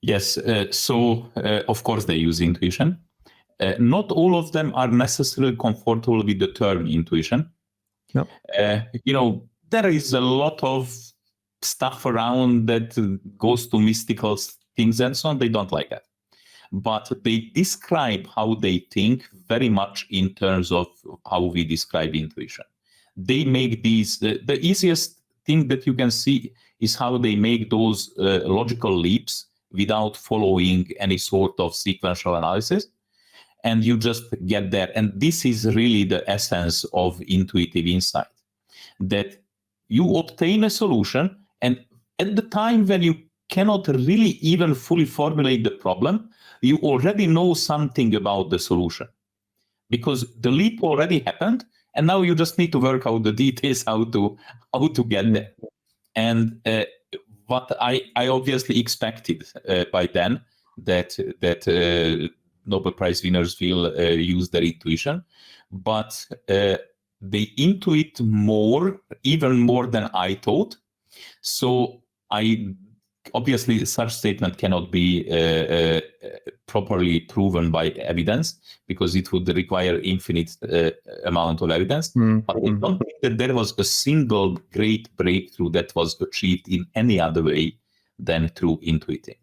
Yes. Of course, they use intuition. Not all of them are necessarily comfortable with the term intuition. No. There is a lot of stuff around that goes to mystical things and so on. They don't like that. But they describe how they think very much in terms of how we describe intuition. They make these, the easiest thing that you can see is how they make those logical leaps without following any sort of sequential analysis. And you just get there. And this is really the essence of intuitive insight, that you obtain a solution, and at the time when you cannot really even fully formulate the problem, you already know something about the solution because the leap already happened, and now you just need to work out the details how to get there. And what I obviously expected by then that Nobel Prize winners will use their intuition, but they intuit more, even more than I thought. So obviously such statement cannot be properly proven by evidence because it would require infinite amount of evidence. But I don't think that there was a single great breakthrough that was achieved in any other way than through intuiting.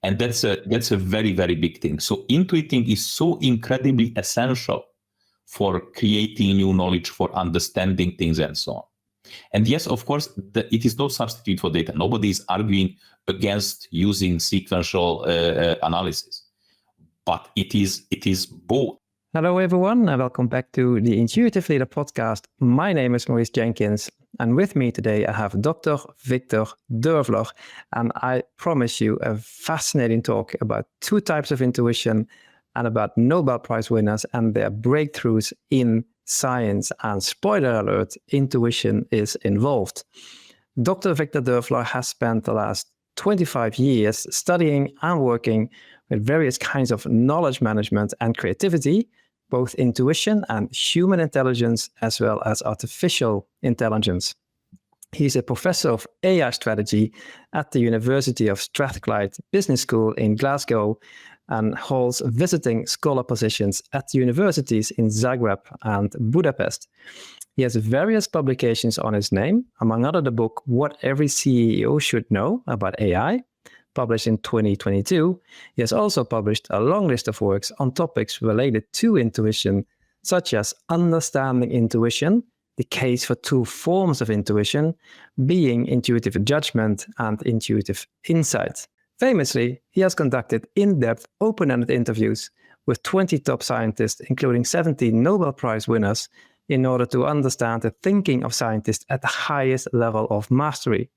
And that's a very, very big thing. So intuiting is so incredibly essential for creating new knowledge, for understanding things and so on. And yes, of course, it is no substitute for data. Nobody is arguing against using sequential analysis, but it is both. Hello, everyone, and welcome back to the Intuitive Leader podcast. My name is Maurice Jenkins, and with me today I have Dr. Viktor Dörfler, and I promise you a fascinating talk about two types of intuition and about Nobel Prize winners and their breakthroughs in science. And spoiler alert, intuition is involved. Dr. Viktor Dörfler has spent the last 25 years studying and working with various kinds of knowledge management and creativity, both intuition and human intelligence, as well as artificial intelligence. He's a professor of AI strategy at the University of Strathclyde Business School in Glasgow and holds visiting scholar positions at universities in Zagreb and Budapest. He has various publications on his name, among other the book What Every CEO Should Know About AI, published in 2022. He has also published a long list of works on topics related to intuition, such as Understanding Intuition, The Case for Two Forms of Intuition, Being Intuitive Judgment, and Intuitive Insight. Famously, he has conducted in-depth, open-ended interviews with 20 top scientists, including 17 Nobel Prize winners, in order to understand the thinking of scientists at the highest level of mastery.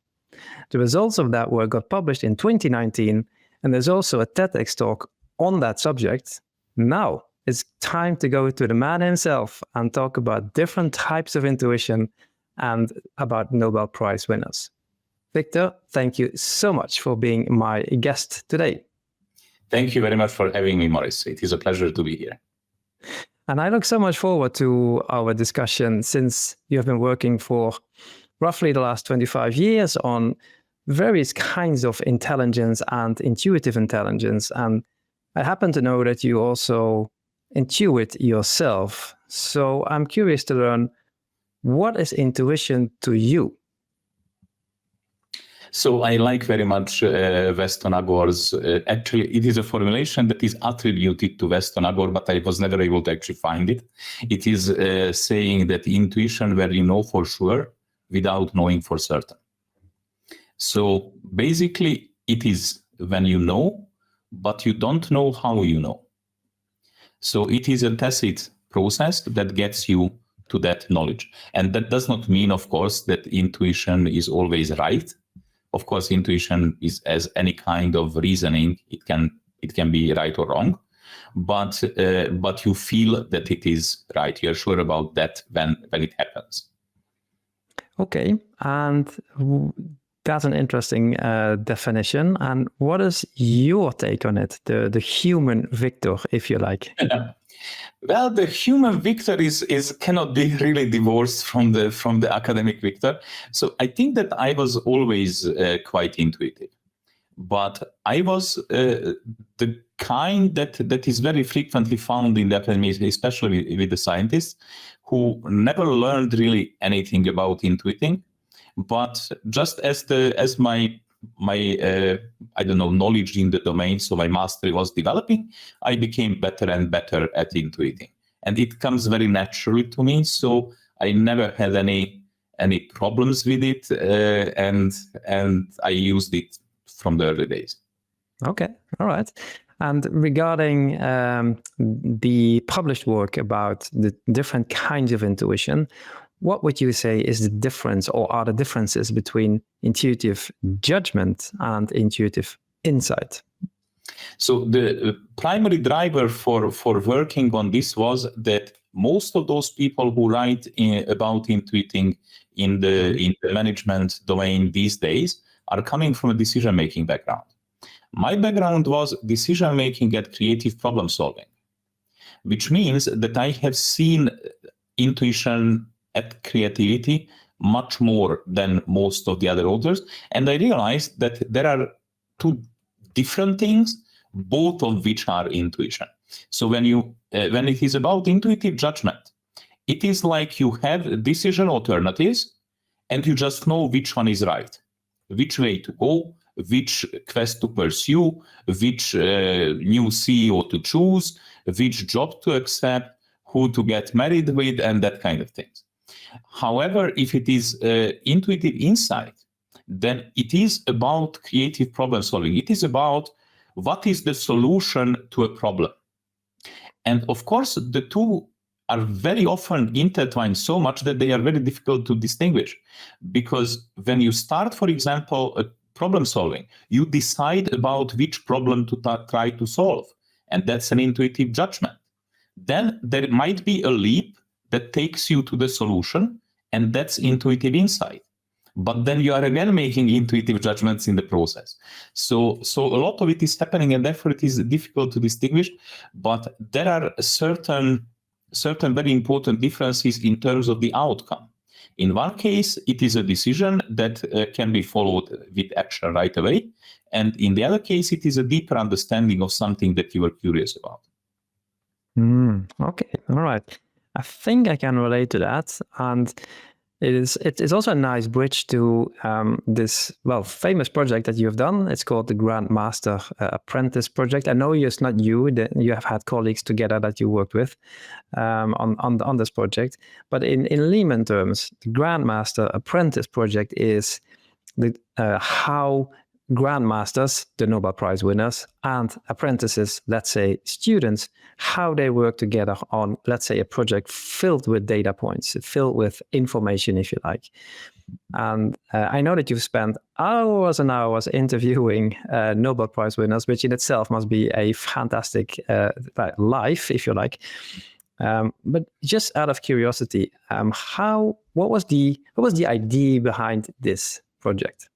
The results of that work got published in 2019, and there's also a TEDx talk on that subject. Now it's time to go to the man himself and talk about different types of intuition and about Nobel Prize winners. Viktor, thank you so much for being my guest today. Thank you very much for having me, Maurice. It is a pleasure to be here. And I look so much forward to our discussion since you have been working for roughly the last 25 years on various kinds of intelligence and intuitive intelligence. And I happen to know that you also intuit yourself. So I'm curious to learn, what is intuition to you? So I like very much Weston-Agor's, actually it is a formulation that is attributed to Weston-Agor, but I was never able to actually find it. It is saying that intuition where you know for sure without knowing for certain. So basically it is when you know, but you don't know how you know. So it is a tacit process that gets you to that knowledge. And that does not mean, of course, that intuition is always right. Of course, intuition is as any kind of reasoning. It can be right or wrong, but you feel that it is right. You're sure about that when it happens. Okay, and that's an interesting definition. And what is your take on it? The human Viktor, if you like. Well, the human Viktor is cannot be really divorced from the academic Viktor. So I think that I was always quite intuitive, But I was the kind that is very frequently found in the academy, especially with the scientists, who never learned really anything about intuiting, but just as my I don't know, knowledge in the domain, so my mastery was developing, I became better and better at intuiting, and it comes very naturally to me. So I never had any problems with it, and I used it from the early days. Okay, all right. And regarding the published work about the different kinds of intuition, what would you say is the difference, or are the differences between intuitive judgment and intuitive insight? So the primary driver for working on this was that most of those people who write about intuiting in the management domain these days are coming from a decision-making background. My background was decision-making and creative problem-solving, which means that I have seen intuition at creativity much more than most of the other authors. And I realized that there are two different things, both of which are intuition. So when it is about intuitive judgment, it is like you have decision alternatives and you just know which one is right, which way to go, which quest to pursue, which new CEO to choose, which job to accept, who to get married with, and that kind of things. However, if it is intuitive insight, then it is about creative problem solving. It is about what is the solution to a problem. And of course, the two are very often intertwined so much that they are very difficult to distinguish. Because when you start, for example, a problem solving, you decide about which problem to try to solve. And that's an intuitive judgment. Then there might be a leap that takes you to the solution, and that's intuitive insight. But then you are again making intuitive judgments in the process. So a lot of it is happening, and therefore it is difficult to distinguish. But there are certain very important differences in terms of the outcome. In one case, it is a decision that can be followed with action right away. And in the other case, it is a deeper understanding of something that you are curious about. Okay, all right. I think I can relate to that. And it's also a nice bridge to this, famous project that you have done. It's called the Grand Master-Apprentice project. I know it's not you, you have had colleagues together that you worked with on this project. But in layman terms, the Grand Master-Apprentice project is how grandmasters, the Nobel Prize winners, and apprentices, let's say students, how they work together on, let's say, a project filled with data points, filled with information, if you like. And I know that you've spent hours and hours interviewing Nobel Prize winners, which in itself must be a fantastic life, if you like. But just out of curiosity, what was the idea behind this project?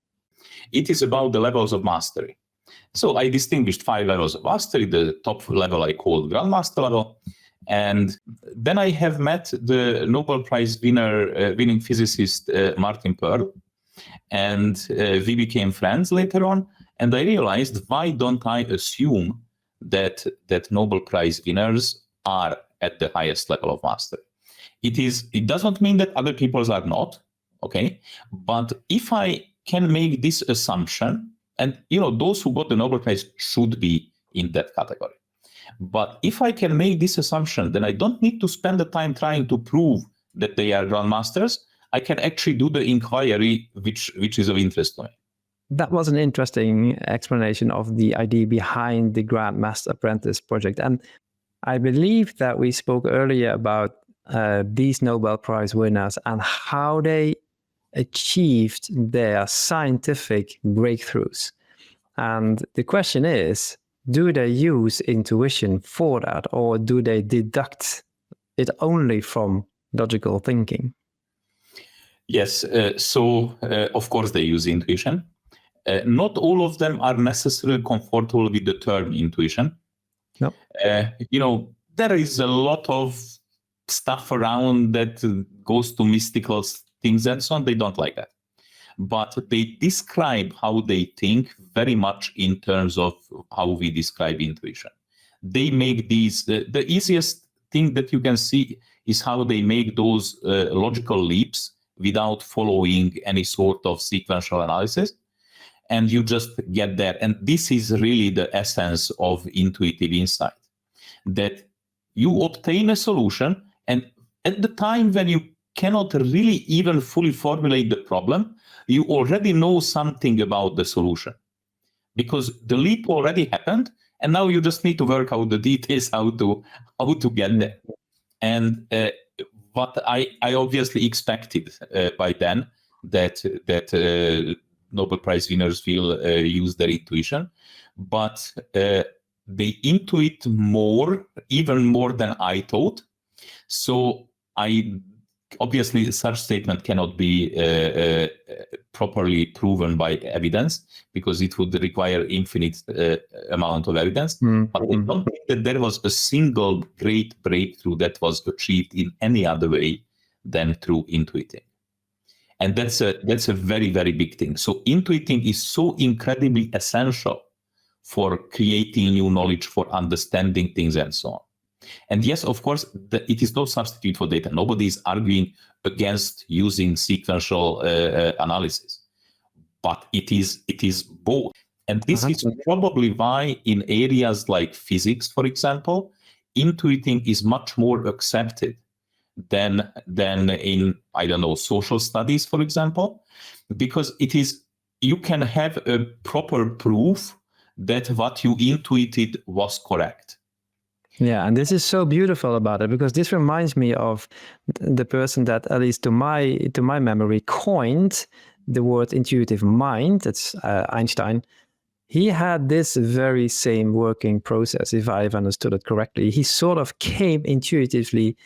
It is about the levels of mastery. So I distinguished 5 levels of mastery. The top level I called Grandmaster level. And then I have met the Nobel Prize winning physicist Martin Pearl. And we became friends later on. And I realized, why don't I assume that Nobel Prize winners are at the highest level of mastery? It doesn't mean that other people are not, okay? But if I can make this assumption, and those who got the Nobel Prize should be in that category. But if I can make this assumption, then I don't need to spend the time trying to prove that they are grandmasters. I can actually do the inquiry which is of interest to me. That was an interesting explanation of the idea behind the Grand Master-Apprentice project. And I believe that we spoke earlier about these Nobel Prize winners and how they achieved their scientific breakthroughs. And the question is, do they use intuition for that, or do they deduct it only from logical thinking? Yes, so of course they use intuition. Not all of them are necessarily comfortable with the term intuition. No. There is a lot of stuff around that goes to mystical things and so on. They don't like that. but they describe how they think very much in terms of how we describe intuition. They make these, the easiest thing that you can see is how they make those logical leaps without following any sort of sequential analysis. And you just get there. And this is really the essence of intuitive insight, that you obtain a solution, and at the time when you cannot really even fully formulate the problem, you already know something about the solution because the leap already happened, and now you just need to work out the details how to get there. And what I obviously expected by then that Nobel Prize winners will use their intuition, but they intuit more, even more than I thought. So obviously such statement cannot be properly proven by evidence because it would require infinite amount of evidence. But I don't think that there was a single great breakthrough that was achieved in any other way than through intuiting. And that's a very, very big thing. So intuiting is so incredibly essential for creating new knowledge, for understanding things and so on. And yes, of course, it is no substitute for data. Nobody is arguing against using sequential analysis, but it is both. And this is probably why in areas like physics, for example, intuiting is much more accepted than in, I don't know, social studies, for example, because you can have a proper proof that what you intuited was correct. Yeah, and this is so beautiful about it, because this reminds me of the person that, at least to my memory, coined the word intuitive mind. It's Einstein. He had this very same working process, if I've understood it correctly. He sort of came intuitively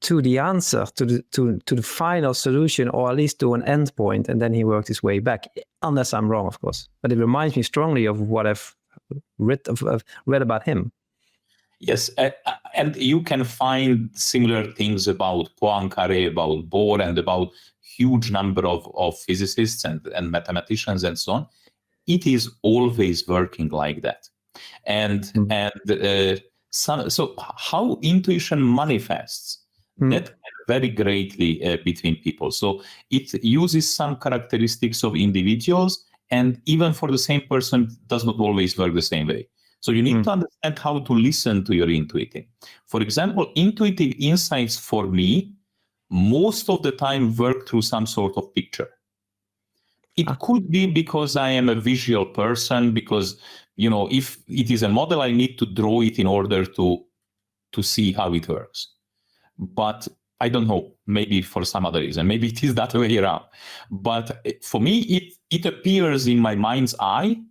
to the answer, to the final solution, or at least to an end point, and then he worked his way back, unless I'm wrong, of course. But it reminds me strongly of what I've read about him. Yes, and you can find similar things about Poincaré, about Bohr, and about huge number of physicists and mathematicians and so on. It is always working like that. So how intuition manifests, that can vary greatly between people. So it uses some characteristics of individuals, and even for the same person, does not always work the same way. So you need to understand how to listen to your intuiting. For example, intuitive insights for me, most of the time work through some sort of picture. It could be because I am a visual person, because, if it is a model, I need to draw it in order to see how it works. But I don't know, maybe for some other reason, maybe it is that way around. But for me, it appears in my mind's eye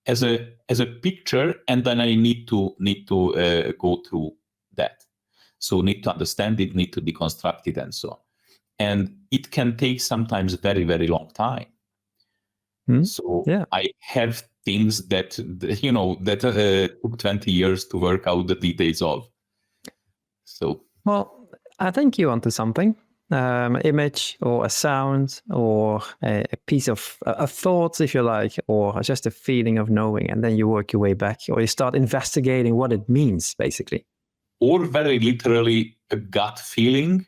as a picture, and then I need to go through that. So need to understand it, need to deconstruct it, and so on. And it can take sometimes very, very long time. So yeah. I have things that took 20 years to work out the details of. So I think you're onto something. Image or a sound or a piece of a thought, if you like, or just a feeling of knowing, and then you work your way back, or you start investigating what it means, basically. Or very literally a gut feeling.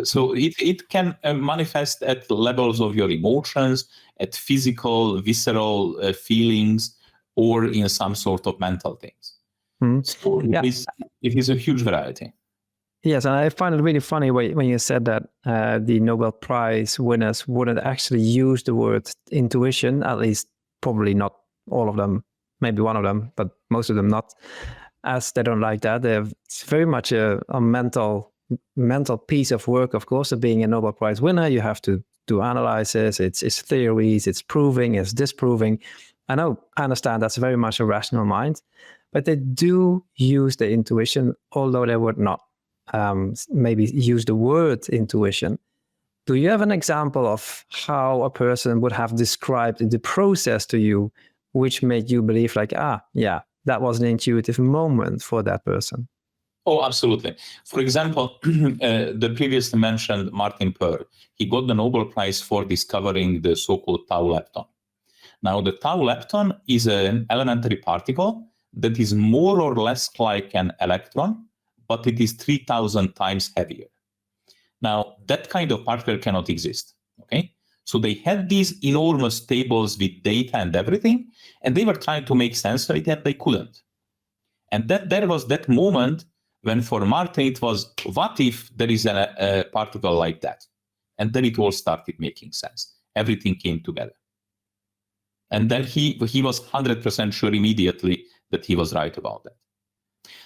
So it can manifest at levels of your emotions, at physical, visceral feelings, or in some sort of mental things. So it is a huge variety. Yes, and I find it really funny when you said that the Nobel Prize winners wouldn't actually use the word intuition, at least probably not all of them, maybe one of them, but most of them not, as they don't like that. It's very much a mental piece of work, of course, of being a Nobel Prize winner. You have to do analysis, it's theories, it's proving, it's disproving. I understand that's very much a rational mind, but they do use the intuition, although they would not maybe use the word intuition. Do you have an example of how a person would have described the process to you, which made you believe that was an intuitive moment for that person? Oh, absolutely. For example, the previously mentioned Martin Pearl, he got the Nobel Prize for discovering the so-called tau lepton. Now, the tau lepton is an elementary particle that is more or less like an electron, but it is 3,000 times heavier. Now, that kind of particle cannot exist, okay? So they had these enormous tables with data and everything, and they were trying to make sense of it, and they couldn't. And there was that moment when for Martin it was, what if there is a particle like that? And then it all started making sense. Everything came together. And then he was 100% sure immediately that he was right about that.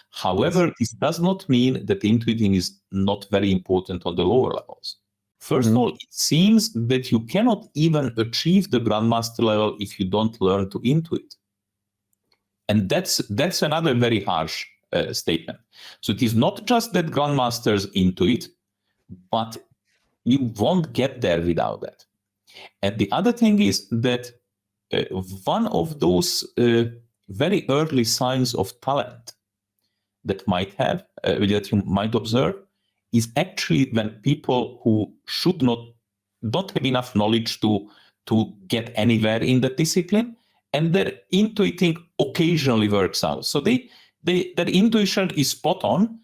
However, this does not mean that intuiting is not very important on the lower levels. First of all, it seems that you cannot even achieve the grandmaster level if you don't learn to intuit. And that's another very harsh statement. So it is not just that grandmasters intuit, but you won't get there without that. And the other thing is that one of those very early signs of talent that that you might observe is actually when people who don't have enough knowledge to get anywhere in the discipline, and their intuiting occasionally works out. So their intuition is spot on,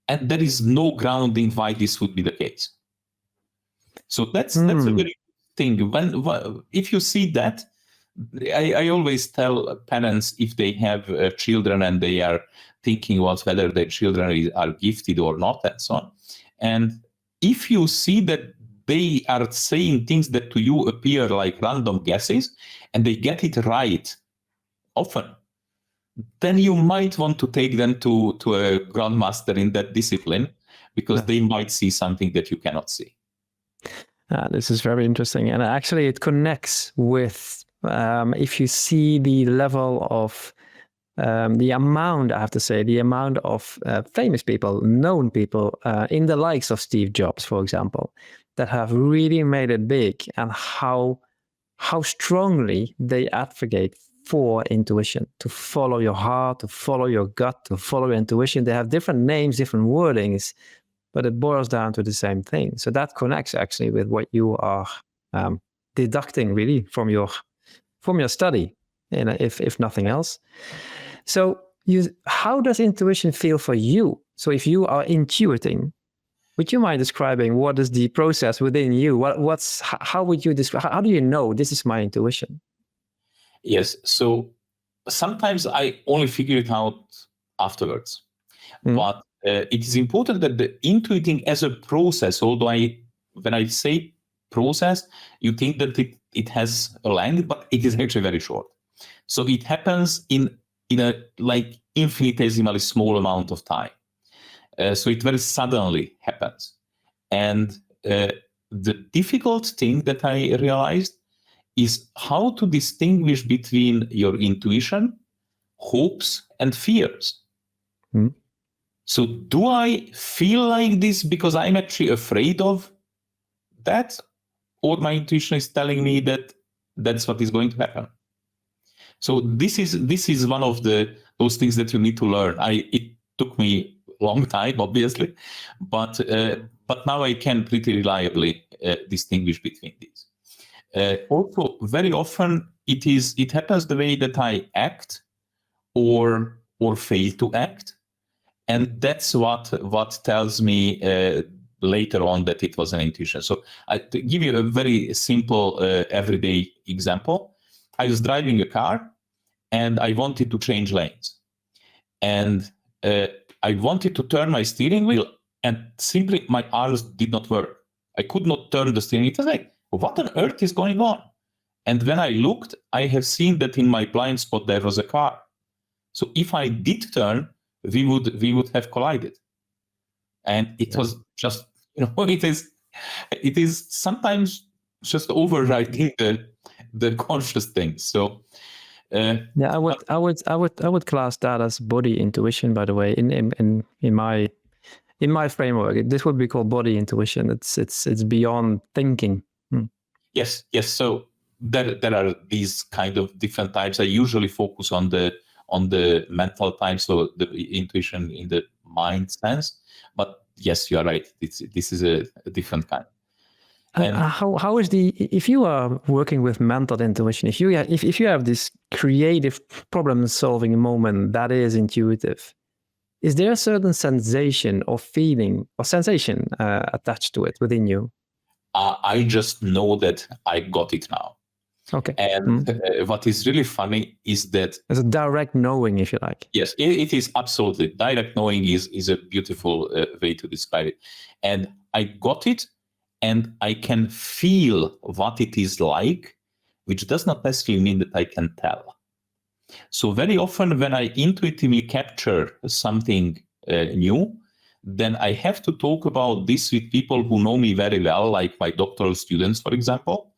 and there is no grounding why this would be the case. So that's a very good thing. If you see that, I always tell parents, if they have children and they are thinking whether their children are gifted or not, and so on. And if you see that they are saying things that to you appear like random guesses, and they get it right often, then you might want to take them to a grandmaster in that discipline, because they might see something that you cannot see. This is very interesting. And actually it connects with, if you see the level of, the amount of famous people, known people, in the likes of Steve Jobs, for example, that have really made it big, and how strongly they advocate for intuition, to follow your heart, to follow your gut, to follow your intuition. They have different names, different wordings, but it boils down to the same thing. So that connects actually with what you are deducting really from your study, if nothing else. So how does intuition feel for you? So if you are intuiting, would you mind describing what is the process within you? How would you describe? How do you know this is my intuition? Yes. So sometimes I only figure it out afterwards, but it is important that the intuiting as a process, although when I say process, you think that it has a length, but it is actually very short. So it happens in a like infinitesimally small amount of time. So it very suddenly happens. And the difficult thing that I realized is how to distinguish between your intuition, hopes, and fears. So do I feel like this because I'm actually afraid of that? Or my intuition is telling me that that's what is going to happen? So this is one of those things that you need to learn. It took me a long time, obviously, but now I can pretty reliably distinguish between these. Also, very often it happens the way that I act or fail to act, and that's what tells me later on that it was an intuition. So to give you a very simple everyday example, I was driving a car and I wanted to change lanes, and I wanted to turn my steering wheel, and simply my arms did not work. I could not turn the steering wheel. It was like, what on earth is going on? And when I looked, I have seen that in my blind spot there was a car. So if I did turn, we would have collided. And it was just, it is sometimes just overriding the conscious thing. So I would class that as body intuition, by the way, in my framework. This would be called body intuition. It's beyond thinking. Yes. So there are these kind of different types. I usually focus on the mental type, so the intuition in the mind sense. But yes, you are right. This is a different kind. And How is if you are working with mental intuition, if you have this creative problem solving moment that is intuitive, is there a certain sensation or feeling or sensation attached to it within you? I just know that I got it now. Okay. And what is really funny is that there's a direct knowing, if you like. Yes, it is absolutely. Direct knowing is a beautiful way to describe it. And I got it, and I can feel what it is like, which does not necessarily mean that I can tell. So very often when I intuitively capture something new, then I have to talk about this with people who know me very well, like my doctoral students, for example,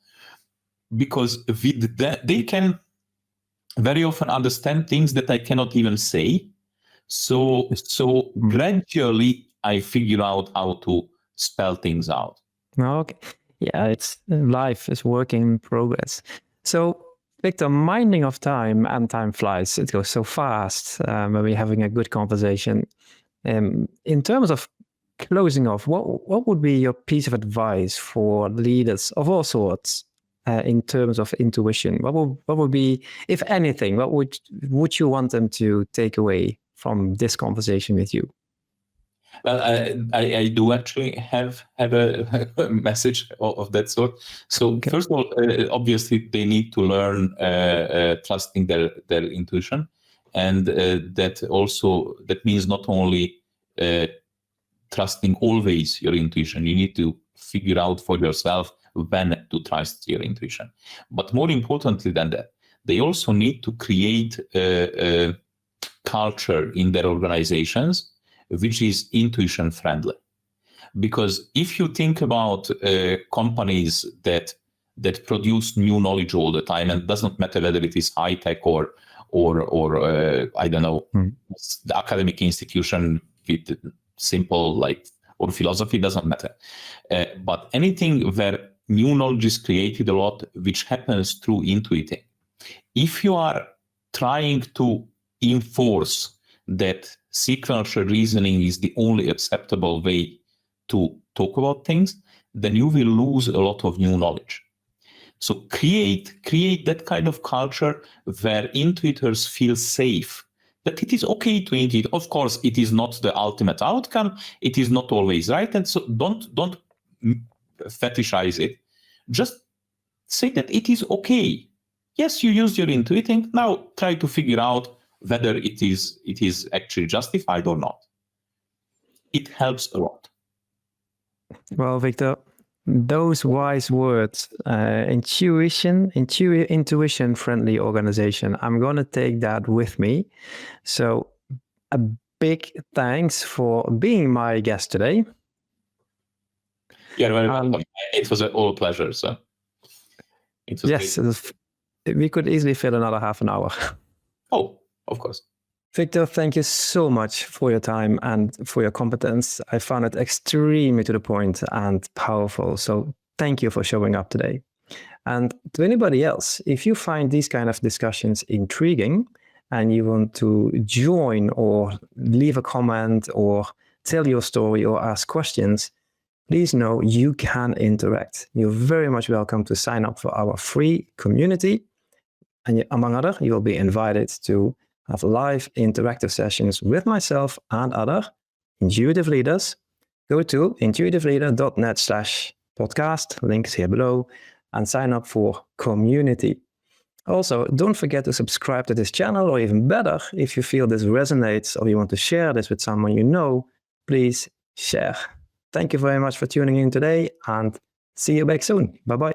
because with that, they can very often understand things that I cannot even say. So gradually I figure out how to spell things out. Okay. Yeah, it's life is work in progress. So Viktor, minding of time and time flies. It goes so fast when we're having a good conversation. In terms of closing off, what would be your piece of advice for leaders of all sorts in terms of intuition? What would be, if anything, what would you want them to take away from this conversation with you? Well, I do actually have a message of that sort. So okay. First of all, obviously they need to learn trusting their intuition, and that means not only trusting always your intuition. You need to figure out for yourself when to trust your intuition. But more importantly than that, they also need to create a culture in their organizations which is intuition friendly. Because if you think about companies that produce new knowledge all the time, and it does not matter whether it is high tech or I don't know, the academic institution with simple or philosophy, doesn't matter. But anything where new knowledge is created a lot, which happens through intuiting. If you are trying to enforce that sequential reasoning is the only acceptable way to talk about things, then you will lose a lot of new knowledge. So create that kind of culture where intuitors feel safe, that it is okay to intuit. Of course, it is not the ultimate outcome. It is not always right. And so don't fetishize it. Just say that it is okay. Yes, you used your intuiting. Now try to figure out whether it is actually justified or not. It helps a lot. Well, Viktor, those wise words, intuition-friendly organization, I'm going to take that with me. So a big thanks for being my guest today. Yeah, very welcome. It was all pleasure. So it was yes, we could easily fill another half an hour. Oh, of course. Viktor, thank you so much for your time and for your competence. I found it extremely to the point and powerful. So thank you for showing up today. And to anybody else, if you find these kind of discussions intriguing and you want to join or leave a comment or tell your story or ask questions, please know you can interact. You're very much welcome to sign up for our free community. And among other, you will be invited to have live interactive sessions with myself and other intuitive leaders. Go to intuitiveleader.net/podcast, links here below, and sign up for community. Also, don't forget to subscribe to this channel, or even better, if you feel this resonates or you want to share this with someone you know, please share. Thank you very much for tuning in today, and see you back soon. Bye-bye.